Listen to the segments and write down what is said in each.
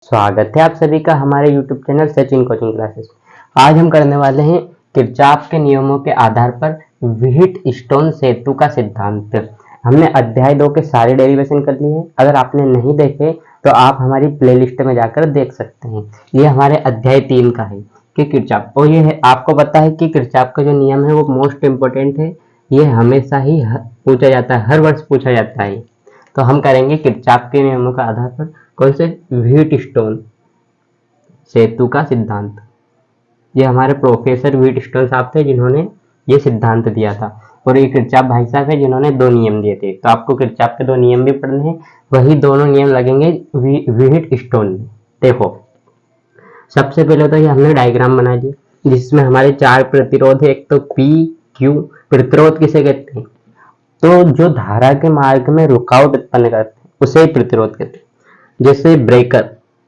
स्वागत है आप सभी का हमारे YouTube channel Sachin coaching classes. आज हम करने वाले हैं किरचॉफ के नियमों के आधार पर व्हीटस्टोन सेतु का सिद्धांत। हमने अध्याय 2 के सारे डेरिवेशन कर लिए हैं। अगर आपने नहीं देखे तो आप हमारी प्लेलिस्ट में जाकर देख सकते हैं। ये हमारे अध्याय 3 का है कि किरचॉफ, और ये है, आपको पता है कि किरचॉफ का जो नियम है वो मोस्ट इम्पोर्टेंट है। ये हमेशा ही पूछा जाता है, हर वर्ष पूछा जाता है। तो हम करेंगे किरचॉफ के नियमों के आधार पर कौन से व्हीटस्टोन सेतु का सिद्धांत। ये हमारे प्रोफेसर व्हीटस्टोन साहब थे जिन्होंने ये सिद्धांत दिया था, और ये किरचॉफ भाई साहब है जिन्होंने 2 नियम दिए थे। तो आपको किरचॉफ के 2 नियम भी पढ़ने हैं, वही दोनों नियम लगेंगे व्हीटस्टोन में। देखो, सबसे पहले तो ये हमने डायग्राम बना दिया जिसमें हमारे 4 प्रतिरोध है। एक तो पी क्यू, प्रतिरोध किसे कहते हैं? तो जो धारा के मार्ग में रुकावट उत्पन्न करते हैं उसे प्रतिरोध कहते हैं। जैसे ब्रेकर,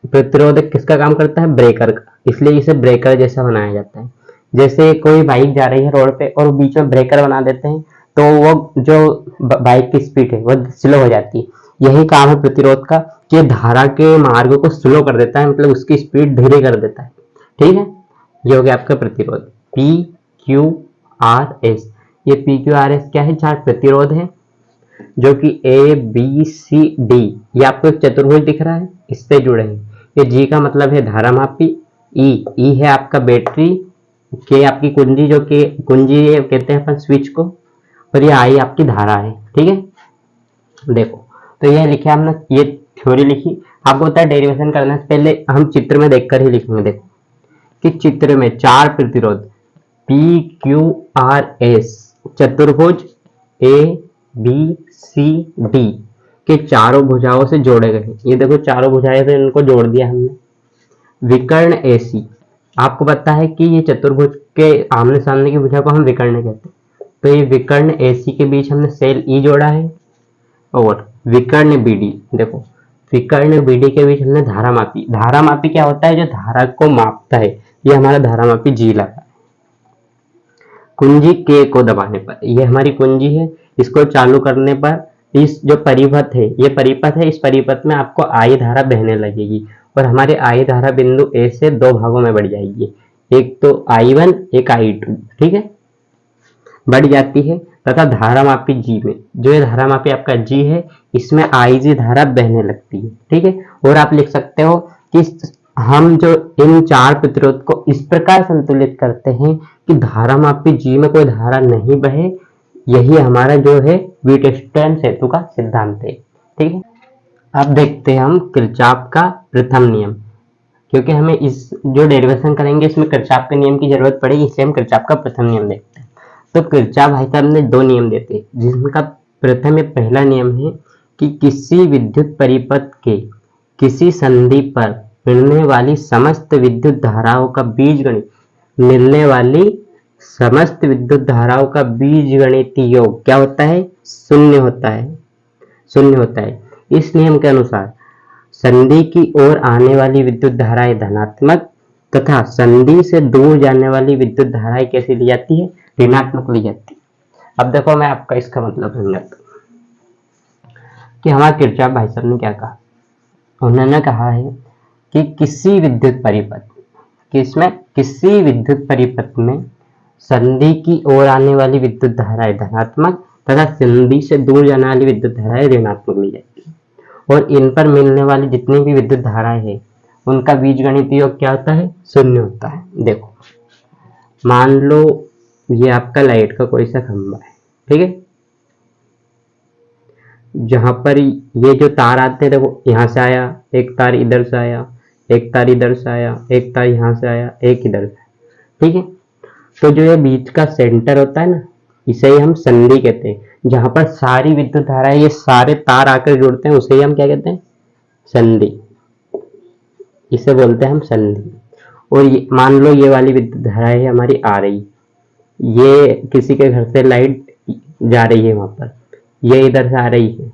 प्रतिरोधक किसका काम करता है? ब्रेकर का, इसलिए इसे ब्रेकर जैसा बनाया जाता है। जैसे कोई बाइक जा रही है रोड पे और बीच में ब्रेकर बना देते हैं तो वो जो बाइक की स्पीड है वो स्लो हो जाती है। यही काम है प्रतिरोध का कि धारा के मार्ग को स्लो कर देता है, मतलब उसकी स्पीड धीरे कर देता है। ठीक है, ये हो गया आपका प्रतिरोध। पी क्यू आर एस, ये पी क्यू आर एस क्या है? 4 प्रतिरोध है जो कि ए बी सी डी, ये आपको एक चतुर्भुज दिख रहा है, इससे जुड़े हैं। ये जी का मतलब है धारा मापी, ई है आपका बैटरी, के आपकी कुंजी, जो कि कुंजी कहते हैं अपन स्विच को, और ये आई आपकी धारा है। ठीक है, देखो तो ये लिखे हमने, ये थ्योरी लिखी। आपको पता है डेरिवेशन करने से पहले हम चित्र में देखकर ही लिखेंगे। देखो कि चित्र में 4 प्रतिरोध पी क्यू आर एस चतुर्भुज ए बी सी डी के चारों भुजाओं से जोड़े गए। ये देखो चारों भुजाएं से इनको जोड़ दिया हमने। विकर्ण एसी, आपको पता है कि ये चतुर्भुज के आमने सामने की भुजा को हम विकर्ण कहते हैं। तो ये विकर्ण एसी के बीच हमने सेल ई जोड़ा है। और विकर्ण बीडी, देखो विकर्ण बीडी के बीच हमने धारा मापी। धारा मापी क्या होता है? जो धारा को मापता है, ये हमारा धारा मापी जी लगा। कुंजी के को दबाने पर, ये हमारी कुंजी है, इसको चालू करने पर इस जो परिपथ है, ये परिपथ है, इस परिपथ में आपको आई धारा बहने लगेगी और हमारे आई धारा बिंदु ए से 2 भागों में बढ़ जाएगी। एक तो I1, एक I2। ठीक है, बढ़ जाती है। तथा धारा मापी जी में, जो ये धारा मापी आपका जी है, इसमें IG धारा बहने लगती है। ठीक है, और आप लिख सकते हो कि हम जो इन 4 प्रतिरोध को इस प्रकार संतुलित करते हैं कि धारा मापी जी में कोई धारा नहीं बहे। यही हमारा जो है व्हीटस्टोन सेतु का सिद्धांत है। ठीक है, अब देखते हैं हम किरचॉफ का प्रथम नियम, क्योंकि हमें इस जो डेरिवेशन करेंगे इसमें किरचॉफ के नियम की जरूरत पड़ेगी, इसलिए हम किरचॉफ का प्रथम नियम देखते हैं। तो किरचॉफ भाई साहब ने 2 नियम देते हैं, जिसका प्रथम या पहला नियम है कि किसी विद्युत परिपथ के किसी संधि पर मिलने वाली समस्त विद्युत धाराओं का बीजगणित, मिलने वाली समस्त विद्युत धाराओं का बीजगणितीय योग क्या होता है? शून्य होता है। शून्य होता है। इस नियम के अनुसार संधि की ओर आने वाली विद्युत धाराएं धनात्मक तथा संधि से दूर जाने वाली विद्युत धाराएं कैसी ली जाती है? ऋणात्मक ली जाती है। अब देखो मैं आपका इसका मतलब समझाता हूं कि हमारे किरचॉफ भाई साहब ने क्या कहा। उन्होंने कहा है कि किसी विद्युत परिपथ, किसमें? किसी विद्युत परिपथ में संधि की ओर आने वाली विद्युत धाराएं धनात्मक तथा संधि से दूर जाने वाली विद्युत धाराएं ऋणात्मक ली जाती है। और इन पर मिलने वाली जितनी भी विद्युत धाराएं हैं उनका बीजगणितीय योग क्या होता है? शून्य होता है। देखो मान लो ये आपका लाइट का कोई सा खंभा है। ठीक है, जहां पर ये जो तार आते हैं, देखो यहाँ से आया एक तार, इधर से आया एक तार, इधर से आया एक तार, यहाँ से आया एक, इधर से। ठीक है, तो जो ये बीच का सेंटर होता है ना, इसे ही हम संधि कहते हैं। जहां पर सारी विद्युत धाराएं, ये सारे तार आकर जुड़ते हैं, उसे ही हम क्या कहते हैं? संधि। इसे बोलते हैं हम संधि। और ये मान लो ये वाली विद्युत धारा है हमारी आ रही, ये किसी के घर से लाइट जा रही है, वहां पर ये इधर से आ रही है,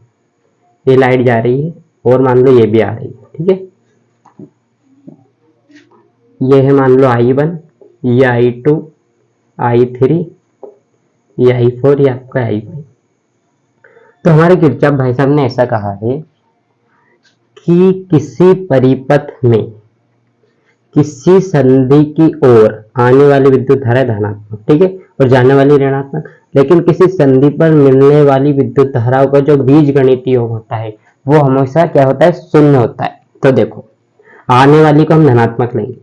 ये लाइट जा रही है, और मान लो ये भी आ रही है। ठीक है, ये है मान लो I1, ये I2, I3, ये I4, ये आपका I5। तो हमारे किरचॉफ भाई साहब ने ऐसा कहा है कि किसी परिपथ में किसी संधि की ओर आने वाली विद्युत धारा धनात्मक, ठीक है, और जाने वाली ऋणात्मक, लेकिन किसी संधि पर मिलने वाली विद्युत धाराओं का जो बीजगणितीय योग होता है वो हमेशा क्या होता है, शून्य होता है। तो देखो आने वाली को हम धनात्मक लेंगे,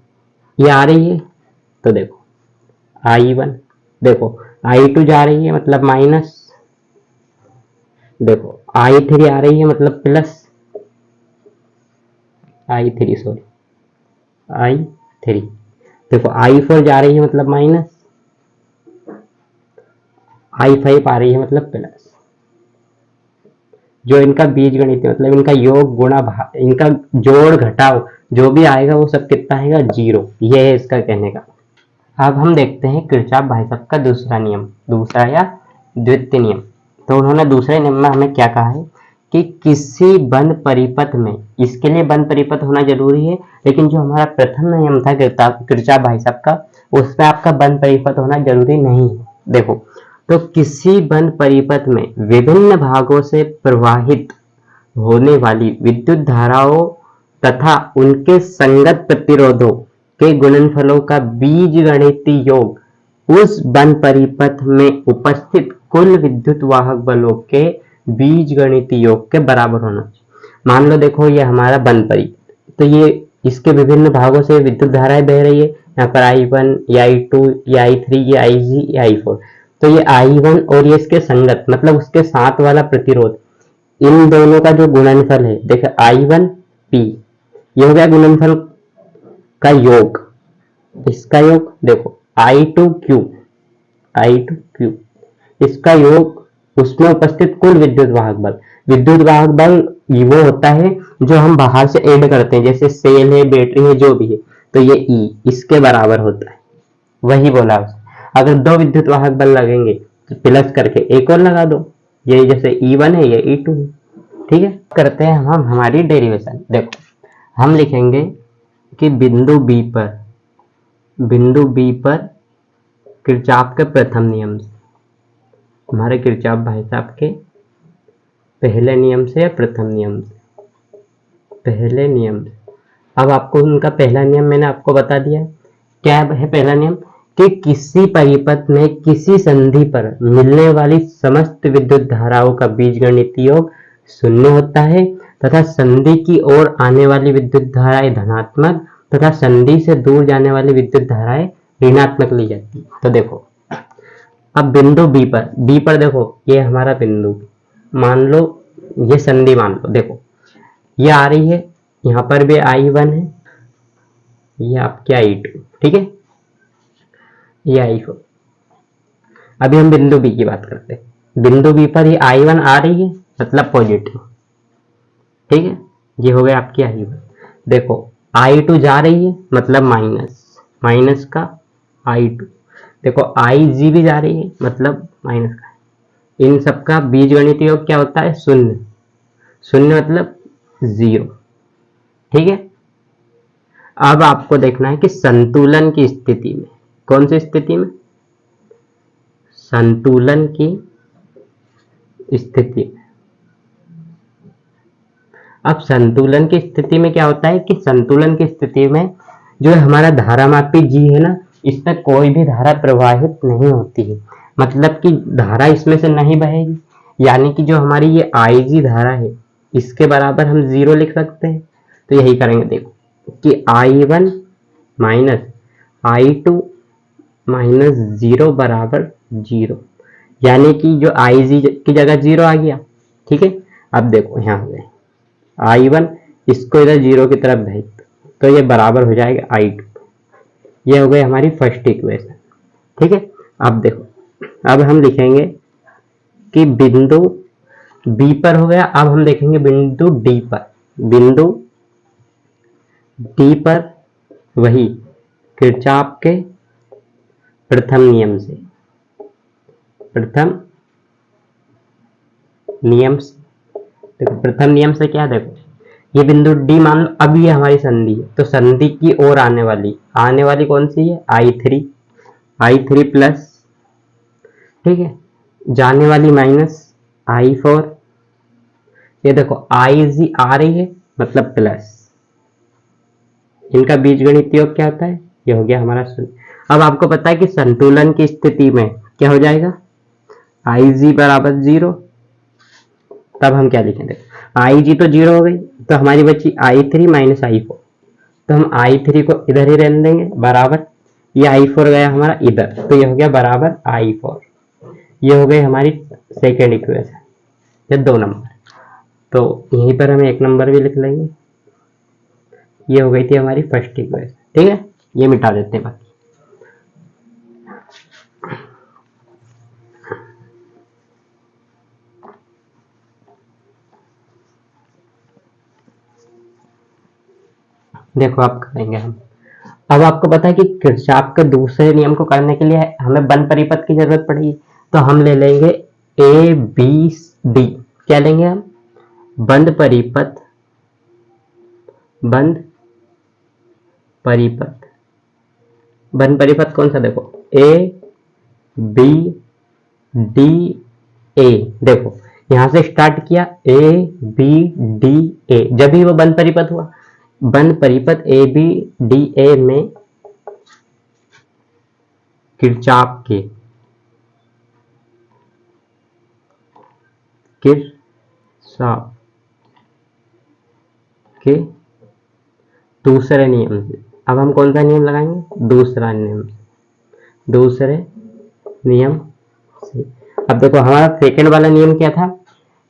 ये आ रही है तो देखो I1, देखो I2 जा रही है मतलब माइनस, देखो I3 आ रही है मतलब प्लस, I3 सॉरी I3, देखो I4 जा रही है मतलब माइनस, I5 आ रही है मतलब प्लस। जो इनका बीजगणित मतलब इनका योग गुणा भाग, इनका जोड़ घटाव जो भी आएगा वो सब कितना आएगा, 0। ये है इसका कहने का। अब हम देखते हैं किरचॉफ भाई साहब का दूसरा नियम, दूसरा या द्वितीय नियम। तो उन्होंने दूसरे नियम में हमें क्या कहा है कि किसी बंद परिपथ में, इसके लिए बंद परिपथ होना जरूरी है, लेकिन जो हमारा प्रथम नियम था किरचॉफ भाई साहब का, उसमें आपका बंद परिपथ होना जरूरी नहीं है। देखो तो किसी बंद परिपथ में विभिन्न भागों से प्रवाहित होने वाली विद्युत धाराओं तथा उनके संगत प्रतिरोधों के गुणनफलों का बीजगणितीय योग उस बंद परिपथ में उपस्थित कुल विद्युत वाहक बलों के बीजगणितीय योग के बराबर होना चाहिए। मान लो देखो ये हमारा बंद परिपथ, तो ये इसके विभिन्न भागों से विद्युत धाराएं बह रही है, यहाँ पर I1, ये I2, ये I3, ये IG, ये I4। तो ये I1 और ये इसके संगत मतलब उसके साथ वाला प्रतिरोध, इन दोनों का जो गुणनफल है, देखो I1P, ये हो गया गुणनफल का योग, इसका योग देखो I2Q, I2Q, इसका योग उसमें उपस्थित कुल विद्युत वाहक बल। विद्युत वाहक बल वो होता है जो हम बाहर से ऐड करते हैं, जैसे सेल है, बैटरी है, जो भी है, तो ये E इसके बराबर होता है, वही बोला उसने। अगर दो विद्युत वाहक बल लगेंगे तो प्लस करके एक और लगा दो, ये जैसे E1 है, ये E2 है, ठीक है। करते हैं हम हमारी डेरिवेशन। देखो हम लिखेंगे कि बिंदु B पर किरचॉफ के प्रथम नियम से, हमारे किरचॉफ भाई साहब के पहले नियम से या प्रथम नियम से, पहले नियम से। अब आपको उनका पहला नियम मैंने आपको बता दिया, क्या है पहला नियम, कि किसी परिपथ में किसी संधि पर मिलने वाली समस्त विद्युत धाराओं का बीजगणितीय योग शून्य होता है तथा संधि की ओर आने वाली विद्युत धाराएं धनात्मक तथा संधि से दूर जाने वाली विद्युत धाराएं ऋणात्मक ली जाती है। तो देखो अब बिंदु B पर देखो ये हमारा बिंदु, मान लो ये संधि मान लो, देखो ये आ रही है, यहाँ पर भी I1 है, ये आपके I2, ठीक है, ये I4। अभी हम बिंदु B की बात करते हैं। बिंदु B पर ये I1 आ रही है मतलब पॉजिटिव, ठीक है, ये हो गया आपकी I1। देखो I2 जा रही है मतलब माइनस का I2, देखो IG भी जा रही है मतलब माइनस का। इन सबका बीजगणितीय योग क्या होता है, शून्य, शून्य मतलब 0, ठीक है। अब आपको देखना है कि संतुलन की स्थिति में, कौन सी स्थिति में, संतुलन की स्थिति में। अब संतुलन की स्थिति में क्या होता है कि संतुलन की स्थिति में जो हमारा धारामापी G है ना, इसमें कोई भी धारा प्रवाहित नहीं होती है, मतलब कि धारा इसमें से नहीं बहेगी, यानी कि जो हमारी ये IG धारा है इसके बराबर हम 0 लिख सकते हैं। तो यही करेंगे, देखो कि I1 माइनस I2 माइनस 0 बराबर 0, यानी कि जो IG की जगह 0 आ गया, ठीक है। अब देखो यहाँ हो गए I1, इसको इधर 0 की तरफ भेज तो ये बराबर हो जाएगा I2। ये हो गई हमारी फर्स्ट इक्वेशन, ठीक है। अब देखो अब हम लिखेंगे कि बिंदु B पर हो गया। अब हम देखेंगे बिंदु D पर, बिंदु D पर वही किरचॉफ के प्रथम नियम से, प्रथम नियम से, देखो प्रथम नियम से क्या, देखो ये बिंदु D मान लो, अब ये हमारी संधि है, तो संधि की ओर आने वाली कौन सी है, I3 प्लस, ठीक है, जाने वाली माइनस I4। ये देखो IG आ रही है मतलब प्लस, इनका बीजगणित योग क्या होता है, ये हो गया हमारा शून्य। अब आपको पता है कि संतुलन की स्थिति में क्या हो जाएगा, आई जी बराबर 0। तब हम क्या लिखें, देखो आई जी तो 0 हो गई, तो हमारी बची i3 माइनस i4। तो हम i3 को इधर ही रहने देंगे बराबर, ये i4 गया हमारा इधर, तो ये हो गया बराबर i4। ये हो गई हमारी सेकेंड इक्वेशन, ये 2 नंबर। तो यहीं पर हम 1 नंबर भी लिख लेंगे। ये हो गई थी हमारी फर्स्ट इक्वेशन, ठीक है। ये मिटा देते हैं बाकी। देखो आप करेंगे हम, अब आपको पता है कि किरचॉफ के दूसरे नियम को करने के लिए हमें बंद परिपथ की जरूरत पड़ेगी। तो हम ले लेंगे ए बी डी, क्या लेंगे हम, बंद परिपथ, बंद परिपथ। बंद परिपथ कौन सा, देखो ए बी डी ए। देखो यहां से स्टार्ट किया ए बी डी ए, जब भी वो बंद परिपथ हुआ, बंद परिपथ ए बी डी ए में किरचॉफ के दूसरे नियम से, अब हम कौन सा नियम लगाएंगे, दूसरा नियम, दूसरे नियम से। अब देखो हमारा सेकंड वाला नियम क्या था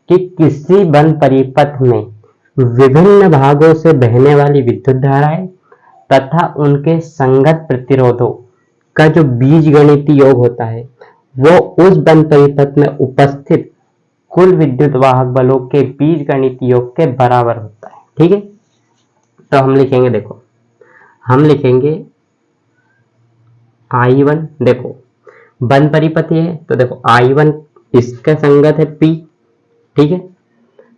कि किसी बंद परिपथ में विभिन्न भागों से बहने वाली विद्युत धाराएं तथा उनके संगत प्रतिरोधों का जो बीजगणितीय योग होता है वो उस बंद परिपथ में उपस्थित कुल विद्युत वाहक बलों के बीजगणितीय योग के बराबर होता है, ठीक है। तो हम लिखेंगे, देखो हम लिखेंगे I1, देखो बंद परिपथ है तो देखो I1 इसका संगत है P, ठीक है।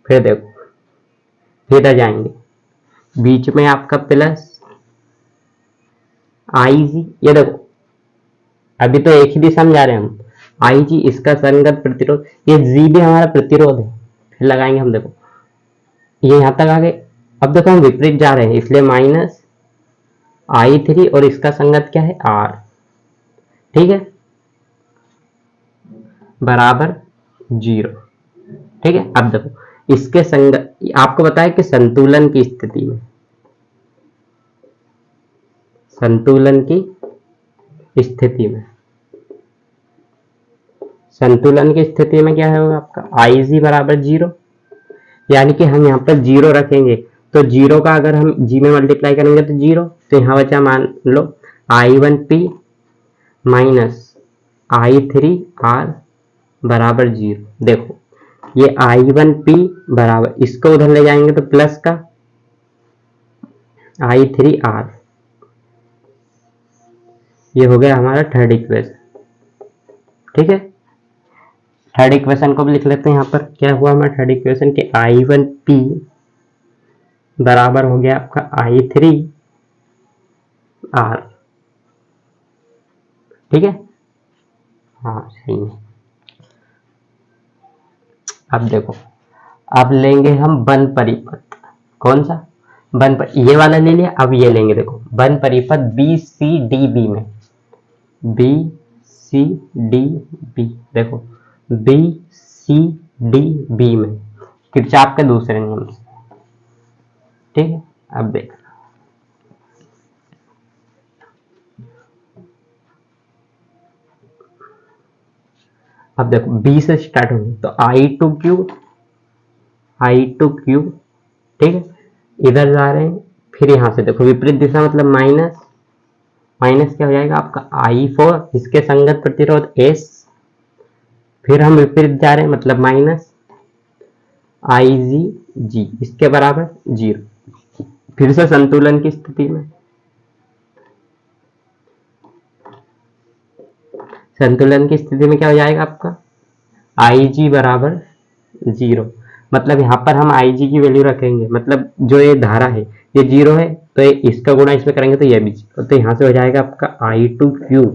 फिर देखो इधर जाएंगे, बीच में आपका प्लस IG, ये देखो अभी तो एक ही दिशा में जा रहे हैं हम, IG इसका संगत प्रतिरोध, ये G भी हमारा प्रतिरोध है। फिर लगाएंगे हम, देखो ये यहां तक आ गए। अब देखो हम विपरीत जा रहे हैं, इसलिए माइनस I3 और इसका संगत क्या है R, ठीक है, बराबर 0, ठीक है। अब देखो इसके संगत, आपको बताया कि संतुलन की स्थिति में, संतुलन की स्थिति में, संतुलन की स्थिति में क्या होगा आपका IG बराबर 0, यानी कि हम यहाँ पर 0 रखेंगे तो 0 का अगर हम G में मल्टीप्लाई करेंगे तो 0, तो यहाँ बचा मान लो I1P माइनस I3R बराबर 0। देखो ये I1P बराबर, इसको उधर ले जाएंगे तो प्लस का I3R, ये हो गया हमारा थर्ड इक्वेशन, ठीक है। थर्ड इक्वेशन को भी लिख लेते हैं। यहाँ पर क्या हुआ हमारा थर्ड इक्वेशन के I1P बराबर हो गया आपका I3R, ठीक है, हाँ सही है। अब देखो अब लेंगे हम बंद परिपथ, कौन सा बंद परिपथ, ये वाला ले लिया। अब ये लेंगे, देखो बंद परिपथ BCDB में, BCDB, देखो BCDB में किरचॉफ के दूसरे नियम से, ठीक है। अब देख अब देखो B से स्टार्ट होंगे तो I2Q, ठीक है, इधर जा रहे हैं। फिर यहां से देखो विपरीत दिशा मतलब माइनस, माइनस क्या हो जाएगा आपका I4, इसके संगत प्रतिरोध S, फिर हम विपरीत जा रहे हैं मतलब माइनस IG, इसके बराबर 0। फिर से संतुलन की स्थिति में, संतुलन की स्थिति में क्या हो जाएगा आपका IG बराबर 0, मतलब यहाँ पर हम IG की वैल्यू रखेंगे, मतलब जो ये धारा है ये 0 है तो ये इसका गुणा इसमें करेंगे तो ये भी 0, तो यहाँ से हो जाएगा आपका I2Q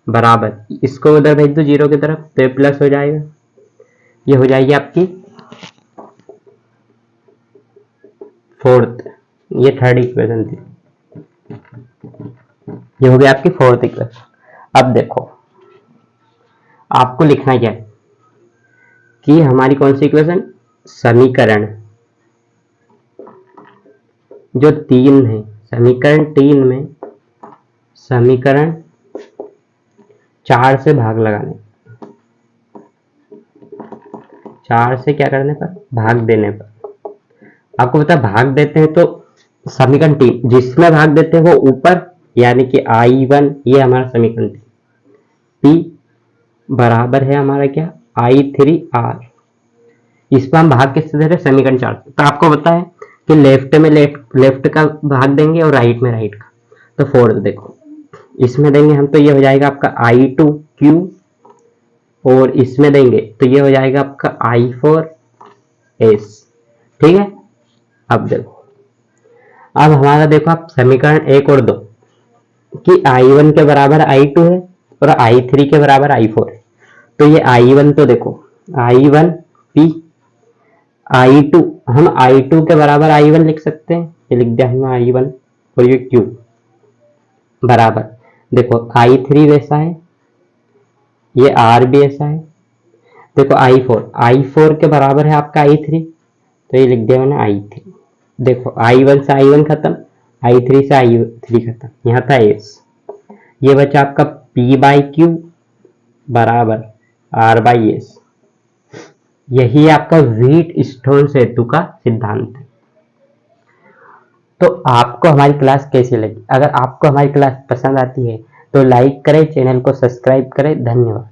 बराबर, इसको उधर भेज दो 0 की तरफ तो ये प्लस हो जाएगा, ये हो जाएगी आपकी फोर्थ, ये थर्ड इक्वेशन थी, ये हो गया आपकी फोर्थ इक्वेशन। अब देखो आपको लिखना क्या है कि हमारी कौन सी इक्वेशन, समीकरण जो 3 है, समीकरण 3 में समीकरण 4 से भाग लगाने, 4 से क्या करने पर, भाग देने पर। आपको पता भाग देते हैं तो समीकरण 3 जिसमें भाग देते हैं वो ऊपर, यानी कि I1 ये हमारा समीकरण 3, P बराबर है हमारा क्या, I3R। इसमें हम भाग किससे दे रहे हैं, समीकरण 4। तो आपको पता है कि लेफ्ट में लेफ्ट का भाग देंगे और राइट में राइट का। तो फोर्थ देखो इसमें देंगे हम तो ये हो जाएगा आपका I2Q, और इसमें देंगे तो ये हो जाएगा आपका I4S। ठीक है, अब देखो, अब हमारा देखो आप समीकरण 1 और 2 कि I1 के बराबर I2 है और I3 के बराबर I4 है। तो ये I1 तो देखो I1 P, I2 हम I2 के बराबर I1 लिख सकते हैं, ये लिख दिया हमने I1, और ये Q बराबर देखो I3 वैसा है, ये R भी ऐसा है। देखो I4 के बराबर है आपका I3, तो ये लिख दिया मैंने I3। देखो I1 से I1 खत्म, I3 से I3 खत्म, यहाँ था S, ये बचा आपका P/Q बराबर R/S। यही आपका व्हीटस्टोन सेतु का सिद्धांत है। तो आपको हमारी क्लास कैसी लगी? अगर आपको हमारी क्लास पसंद आती है तो लाइक करें, चैनल को सब्सक्राइब करें। धन्यवाद।